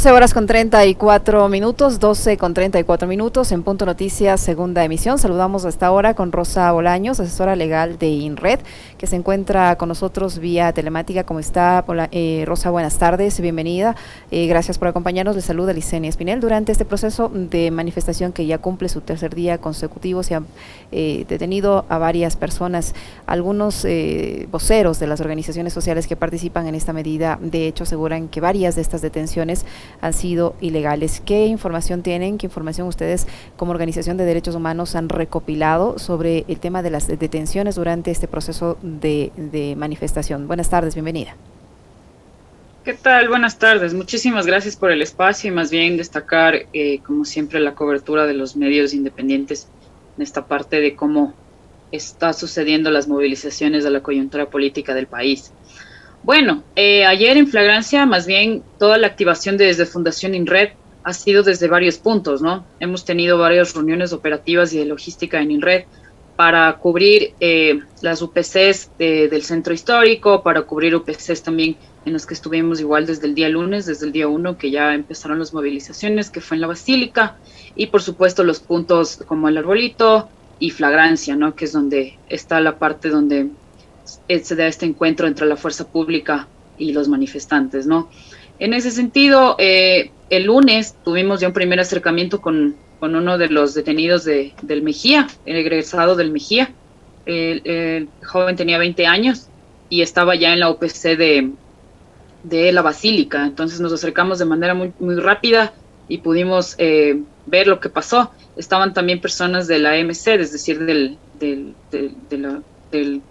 12 horas con 34 minutos, 12 con 34 minutos en Punto Noticias, segunda emisión. Saludamos a esta hora con Rosa Bolaños, asesora legal de INRED, que se encuentra con nosotros vía telemática. ¿Cómo está? Hola, Rosa, buenas tardes, bienvenida. Gracias por acompañarnos. Le saluda Licenia Espinel. Durante este proceso de manifestación que ya cumple su tercer día consecutivo, se han detenido a varias personas, algunos voceros de las organizaciones sociales que participan en esta medida. De hecho, aseguran que varias de estas detenciones han sido ilegales. ¿Qué información tienen? ¿Qué información ustedes como organización de derechos humanos han recopilado sobre el tema de las detenciones durante este proceso de manifestación? Buenas tardes, bienvenida. ¿Qué tal? Buenas tardes. Muchísimas gracias por el espacio y más bien destacar, como siempre, la cobertura de los medios independientes en esta parte de cómo está sucediendo las movilizaciones de la coyuntura política del país. Bueno, ayer en flagrancia, más bien toda la activación desde Fundación INRED ha sido desde varios puntos, ¿no? Hemos tenido varias reuniones operativas y de logística en INRED para cubrir las UPCs del centro histórico, para cubrir UPCs también en los que estuvimos igual desde el día lunes, desde el día 1, que ya empezaron las movilizaciones, que fue en la Basílica, y por supuesto los puntos como el Arbolito y flagrancia, ¿no? Que es donde está la parte donde se da este encuentro entre la fuerza pública y los manifestantes, ¿no? En ese sentido, el lunes tuvimos ya un primer acercamiento con uno de los detenidos del Mejía, el egresado del Mejía. El joven tenía 20 años y estaba ya en la UPC de la Basílica. Entonces nos acercamos de manera muy, muy rápida y pudimos ver lo que pasó. Estaban también personas de la MC, es decir, de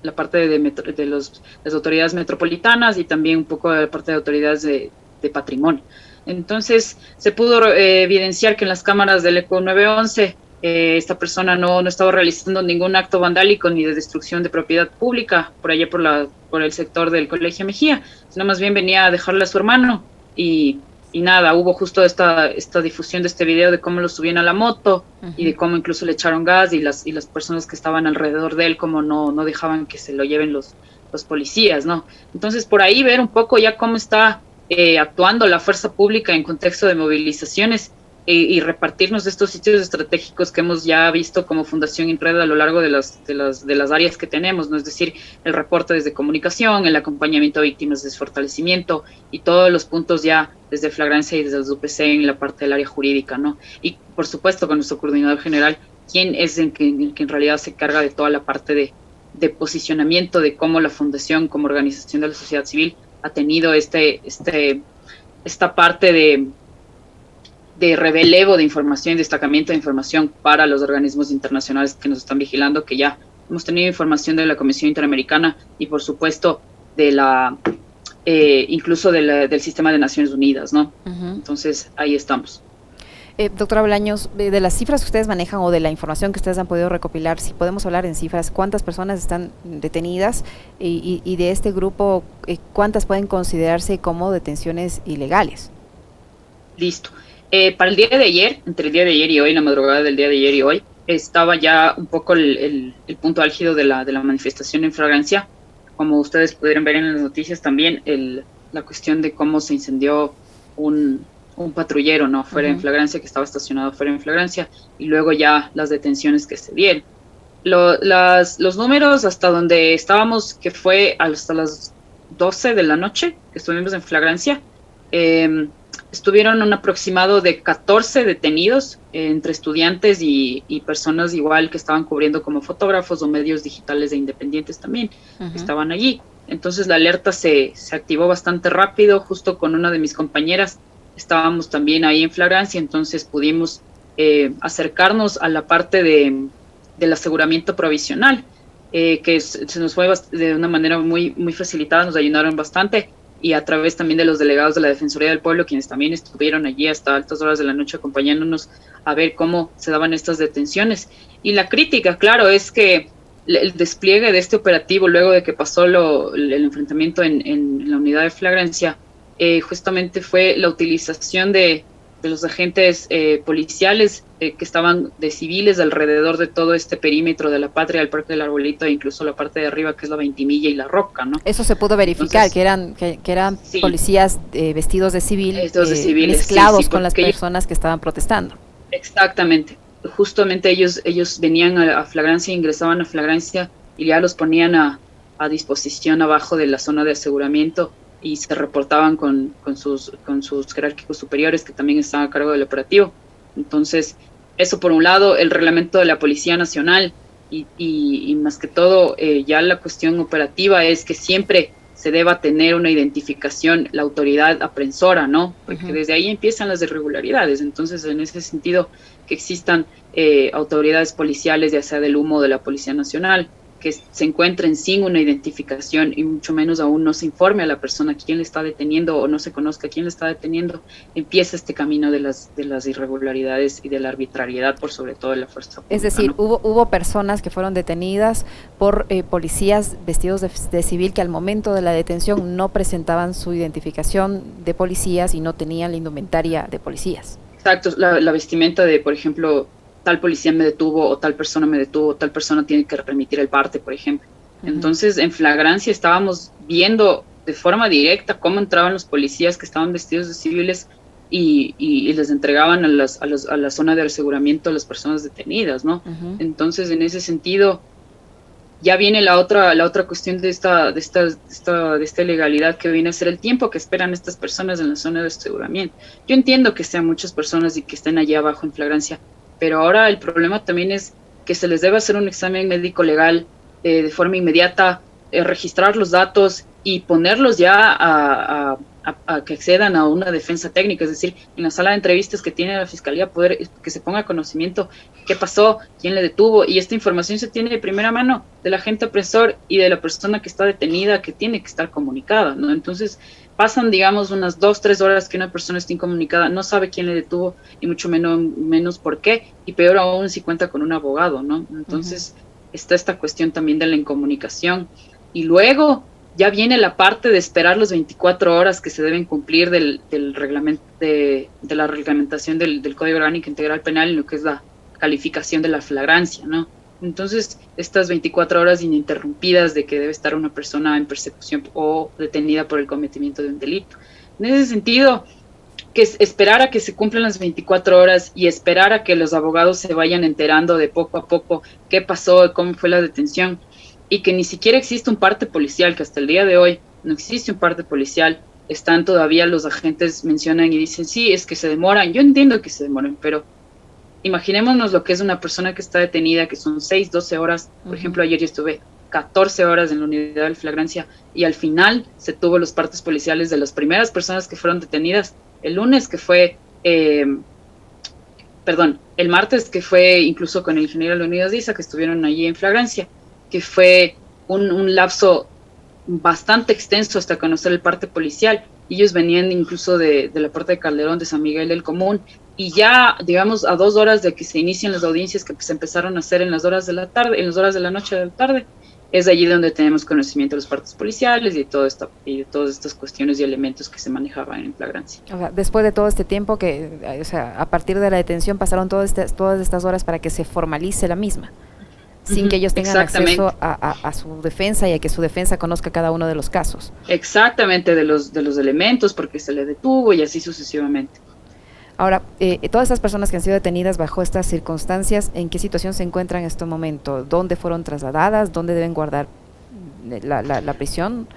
la parte de las autoridades metropolitanas y también un poco de la parte de autoridades de patrimonio. Entonces se pudo evidenciar que en las cámaras del ECO 911 esta persona no estaba realizando ningún acto vandálico ni de destrucción de propiedad pública por allá por el sector del Colegio Mejía, sino más bien venía a dejarle a su hermano y nada, hubo justo esta difusión de este video de cómo lo subían a la moto y de cómo incluso le echaron gas y las personas que estaban alrededor de él como no dejaban que se lo lleven los policías, ¿no? Entonces por ahí ver un poco ya cómo está actuando la fuerza pública en contexto de movilizaciones y repartirnos de estos sitios estratégicos que hemos ya visto como Fundación INRED a lo largo de las áreas que tenemos, ¿no? Es decir, el reporte desde comunicación, el acompañamiento a víctimas de desfortalecimiento y todos los puntos ya desde flagrancia y desde el UPC en la parte del área jurídica, ¿no? Y por supuesto con nuestro coordinador general, quien es el que en realidad se encarga de toda la parte de posicionamiento de cómo la Fundación como organización de la sociedad civil ha tenido esta parte de relevo de información, destacamiento de información para los organismos internacionales que nos están vigilando, que ya hemos tenido información de la Comisión Interamericana y por supuesto de incluso del sistema de Naciones Unidas, ¿no? Entonces ahí estamos. Doctora Bolaños, de las cifras que ustedes manejan o de la información que ustedes han podido recopilar, si podemos hablar en cifras, ¿cuántas personas están detenidas y de este grupo, cuántas pueden considerarse como detenciones ilegales? Listo. Para el día de ayer, entre el día de ayer y hoy, la madrugada del día de ayer y hoy, estaba ya un poco el punto álgido de la manifestación en flagrancia. Como ustedes pudieron ver en las noticias también, la cuestión de cómo se incendió un patrullero, ¿no? Fuera en flagrancia, que estaba estacionado fuera en flagrancia, y luego ya las detenciones que se dieron. Los números hasta donde estábamos, que fue hasta las 12 de la noche, que estuvimos en flagrancia, estuvieron un aproximado de 14 detenidos entre estudiantes y personas igual que estaban cubriendo como fotógrafos o medios digitales de independientes también, que estaban allí. Entonces la alerta se activó bastante rápido, justo con una de mis compañeras estábamos también ahí en flagrancia, entonces pudimos acercarnos a la parte del aseguramiento provisional, que se nos fue de una manera muy, muy facilitada, nos ayudaron bastante, y a través también de los delegados de la Defensoría del Pueblo, quienes también estuvieron allí hasta altas horas de la noche acompañándonos a ver cómo se daban estas detenciones. Y la crítica, claro, es que el despliegue de este operativo, luego de que pasó el enfrentamiento en la unidad de flagrancia, justamente fue la utilización de los agentes policiales que estaban de civiles alrededor de todo este perímetro de la Patria, el Parque del Arbolito e incluso la parte de arriba que es la Ventimilla y la Roca, ¿no? Eso se pudo verificar. Entonces, que eran sí, policías vestidos de civil, mezclados sí, con las personas que estaban protestando. Exactamente. Justamente ellos venían a flagrancia, ingresaban a flagrancia y ya los ponían a disposición abajo de la zona de aseguramiento y se reportaban con sus jerárquicos superiores que también estaban a cargo del operativo. Entonces, eso por un lado, el reglamento de la Policía Nacional y más que todo, ya la cuestión operativa es que siempre se deba tener una identificación, la autoridad aprensora, ¿no? Porque desde ahí empiezan las irregularidades. Entonces, en ese sentido, que existan autoridades policiales, ya sea del humo o de la Policía Nacional, que se encuentren sin una identificación y mucho menos aún no se informe a la persona quién le está deteniendo o no se conozca quién le está deteniendo, empieza este camino de las irregularidades y de la arbitrariedad por sobre todo de la fuerza pública. Es decir, ¿no? hubo personas que fueron detenidas por policías vestidos de civil que al momento de la detención no presentaban su identificación de policías y no tenían la indumentaria de policías. Exacto, la vestimenta de, por ejemplo, tal policía me detuvo o tal persona me detuvo, o tal persona tiene que remitir el parte, por ejemplo. Entonces, en flagrancia estábamos viendo de forma directa cómo entraban los policías que estaban vestidos de civiles y les entregaban a la zona de aseguramiento a las personas detenidas, ¿no? Entonces, en ese sentido, ya viene la otra cuestión de esta ilegalidad que viene a ser el tiempo que esperan estas personas en la zona de aseguramiento. Yo entiendo que sean muchas personas y que estén allí abajo en flagrancia, pero ahora el problema también es que se les debe hacer un examen médico legal de forma inmediata, registrar los datos y ponerlos ya a que accedan a una defensa técnica, es decir, en la sala de entrevistas que tiene la Fiscalía, poder que se ponga a conocimiento qué pasó, quién le detuvo, y esta información se tiene de primera mano del agente apresor y de la persona que está detenida, que tiene que estar comunicada, ¿no? Entonces, pasan, digamos, unas 2-3 horas que una persona está incomunicada, no sabe quién le detuvo y mucho menos por qué, y peor aún si cuenta con un abogado, ¿no? Entonces, está esta cuestión también de la incomunicación. Y luego ya viene la parte de esperar las 24 horas que se deben cumplir del reglamento, de la reglamentación del Código Orgánico Integral Penal en lo que es la calificación de la flagrancia, ¿no? Entonces, estas 24 horas ininterrumpidas de que debe estar una persona en persecución o detenida por el cometimiento de un delito. En ese sentido, que es esperar a que se cumplan las 24 horas y esperar a que los abogados se vayan enterando de poco a poco qué pasó, cómo fue la detención, y que ni siquiera existe un parte policial, que hasta el día de hoy no existe un parte policial. Están todavía los agentes, mencionan y dicen, sí, es que se demoran. Yo entiendo que se demoran, pero imaginémonos lo que es una persona que está detenida, que son 6-12 horas. Por ejemplo, ayer yo estuve 14 horas en la unidad de flagrancia y al final se tuvo los partes policiales de las primeras personas que fueron detenidas. El lunes que fue, el martes que fue incluso con el ingeniero Leonidas Diza, que estuvieron allí en flagrancia, que fue un lapso bastante extenso hasta conocer el parte policial. Ellos venían incluso de la parte de Calderón, de San Miguel del Común, y ya, digamos, a 2 horas de que se inician las audiencias que se empezaron a hacer en las horas de la tarde, en las horas de la noche de la tarde, es allí donde tenemos conocimiento de los partes policiales y de todas estas cuestiones y elementos que se manejaban en flagrancia. O sea, después de todo este tiempo a partir de la detención pasaron todas estas horas para que se formalice la misma, sin que ellos tengan acceso a su defensa y a que su defensa conozca cada uno de los casos. Exactamente, de los elementos, porque se le detuvo y así sucesivamente. Ahora, todas estas personas que han sido detenidas bajo estas circunstancias, ¿en qué situación se encuentran en este momento? ¿Dónde fueron trasladadas? ¿Dónde deben guardar la prisión?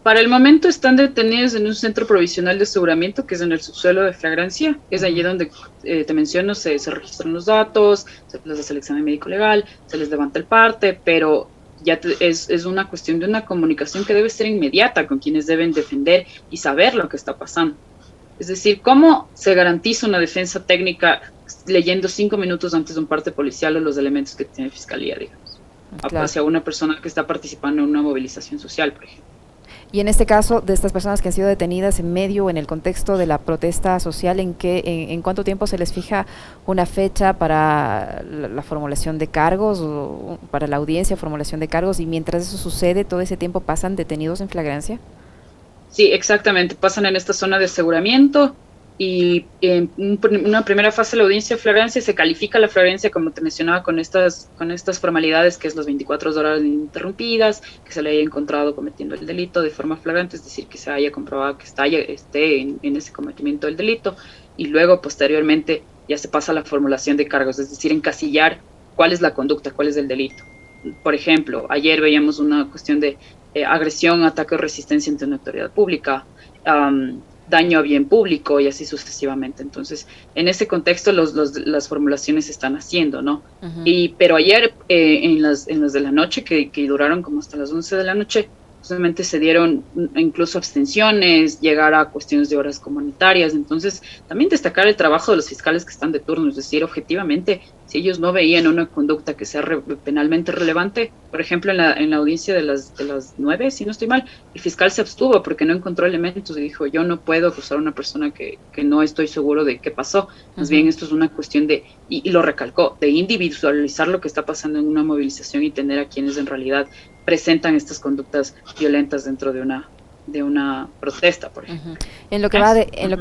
Para el momento están detenidos en un centro provisional de aseguramiento que es en el subsuelo de flagrancia. Es allí donde, te menciono, se registran los datos, se les hace el examen médico legal, se les levanta el parte, pero ya es una cuestión de una comunicación que debe ser inmediata con quienes deben defender y saber lo que está pasando. Es decir, ¿cómo se garantiza una defensa técnica leyendo 5 minutos antes de un parte policial o los elementos que tiene Fiscalía, digamos, hacia una persona que está participando en una movilización social, por ejemplo? Y en este caso, de estas personas que han sido detenidas en medio, en el contexto de la protesta social, ¿en cuánto tiempo se les fija una fecha para la formulación de cargos, o para la audiencia, formulación de cargos, y mientras eso sucede, todo ese tiempo pasan detenidos en flagrancia? Sí, exactamente, pasan en esta zona de aseguramiento y en una primera fase de la audiencia de flagrancia se califica la flagrancia, como te mencionaba, con estas formalidades, que es las 24 horas ininterrumpidas, que se le haya encontrado cometiendo el delito de forma flagrante, es decir, que se haya comprobado que esté en ese cometimiento del delito, y luego posteriormente ya se pasa a la formulación de cargos, es decir, encasillar cuál es la conducta, cuál es el delito. Por ejemplo, ayer veíamos una cuestión de agresión, ataque o resistencia ante una autoridad pública, daño a bien público y así sucesivamente. Entonces, en ese contexto las formulaciones se están haciendo, ¿no? Pero ayer, en las de la noche, que duraron como hasta las 11 de la noche, justamente se dieron incluso abstenciones, llegar a cuestiones de horas comunitarias. Entonces, también destacar el trabajo de los fiscales que están de turno, es decir, objetivamente, si ellos no veían una conducta que sea penalmente relevante, por ejemplo, en la audiencia de las 9, si no estoy mal, el fiscal se abstuvo porque no encontró elementos y dijo, yo no puedo acusar a una persona que no estoy seguro de qué pasó. Más bien, esto es una cuestión de, y lo recalcó, de individualizar lo que está pasando en una movilización y tener a quienes en realidad presentan estas conductas violentas dentro de una protesta, por ejemplo. En lo que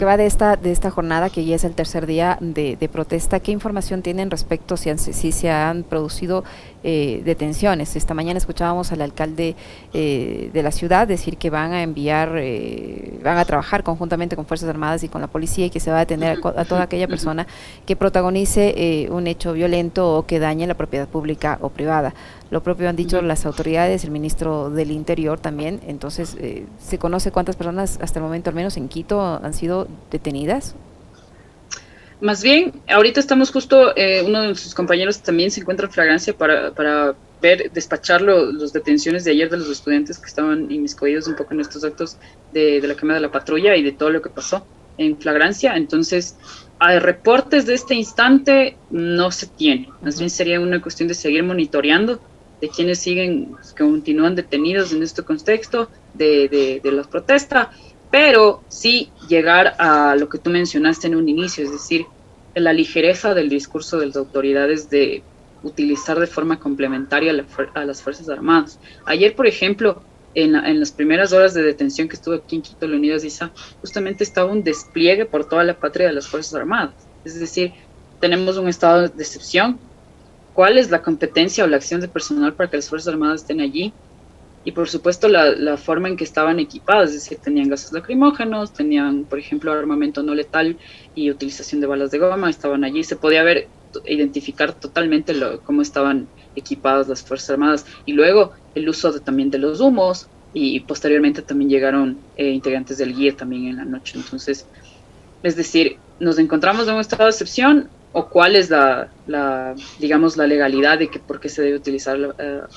va de esta jornada, que ya es el tercer día de protesta, ¿qué información tienen respecto si se han producido detenciones? Esta mañana escuchábamos al alcalde de la ciudad decir que van a trabajar conjuntamente con Fuerzas Armadas y con la policía, y que se va a detener a toda aquella persona que protagonice un hecho violento o que dañe la propiedad pública o privada. Lo propio han dicho las autoridades, el ministro del Interior también. Entonces, ¿se conoce cuántas personas hasta el momento, al menos en Quito, han sido detenidas? Más bien, ahorita estamos justo, uno de nuestros compañeros también se encuentra en flagrancia para despachar las detenciones de ayer de los estudiantes que estaban inmiscuidos un poco en estos actos de la quema de la patrulla y de todo lo que pasó en flagrancia. Entonces, reportes de este instante no se tiene. Más bien sería una cuestión de seguir monitoreando de quienes continúan detenidos en este contexto de la protesta, pero sí llegar a lo que tú mencionaste en un inicio, es decir, la ligereza del discurso de las autoridades de utilizar de forma complementaria a las Fuerzas Armadas. Ayer, por ejemplo, en las primeras horas de detención que estuve aquí en Quito, Leonidas Issa, justamente estaba un despliegue por toda la patria de las Fuerzas Armadas. Es decir, tenemos un estado de excepción. ¿Cuál es la competencia o la acción de personal para que las Fuerzas Armadas estén allí? Y por supuesto la forma en que estaban equipadas, es decir, tenían gases lacrimógenos, tenían, por ejemplo, armamento no letal y utilización de balas de goma, estaban allí. Se podía identificar totalmente cómo estaban equipadas las Fuerzas Armadas. Y luego el uso también de los humos, y posteriormente también llegaron integrantes del GIE también en la noche. Entonces, es decir, nos encontramos en un estado de excepción, o cuál es digamos, la legalidad de que por qué se debe utilizar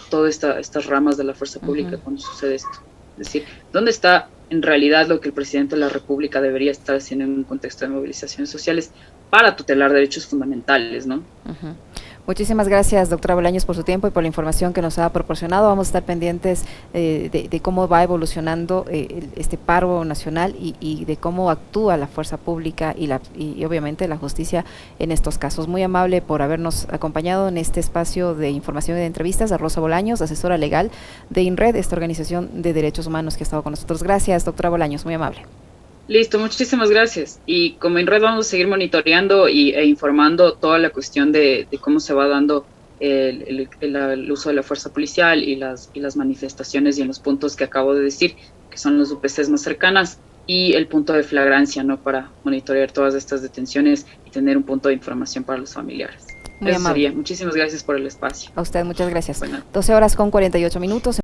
todas estas ramas de la fuerza pública cuando sucede esto. Es decir, ¿dónde está en realidad lo que el presidente de la República debería estar haciendo en un contexto de movilizaciones sociales para tutelar derechos fundamentales, ¿no? Muchísimas gracias, doctora Bolaños, por su tiempo y por la información que nos ha proporcionado. Vamos a estar pendientes de cómo va evolucionando este paro nacional y de cómo actúa la fuerza pública y obviamente la justicia en estos casos. Muy amable por habernos acompañado en este espacio de información y de entrevistas a Rosa Bolaños, asesora legal de INRED, esta organización de derechos humanos que ha estado con nosotros. Gracias, doctora Bolaños, muy amable. Listo, muchísimas gracias. Y como en red vamos a seguir monitoreando e informando toda la cuestión de cómo se va dando el uso de la fuerza policial y las manifestaciones y en los puntos que acabo de decir, que son los UPCs más cercanas, y el punto de flagrancia, ¿no? Para monitorear todas estas detenciones y tener un punto de información para los familiares. Muy amable. Muchísimas gracias por el espacio. A usted, muchas gracias. Bueno. 12 horas con 48 minutos.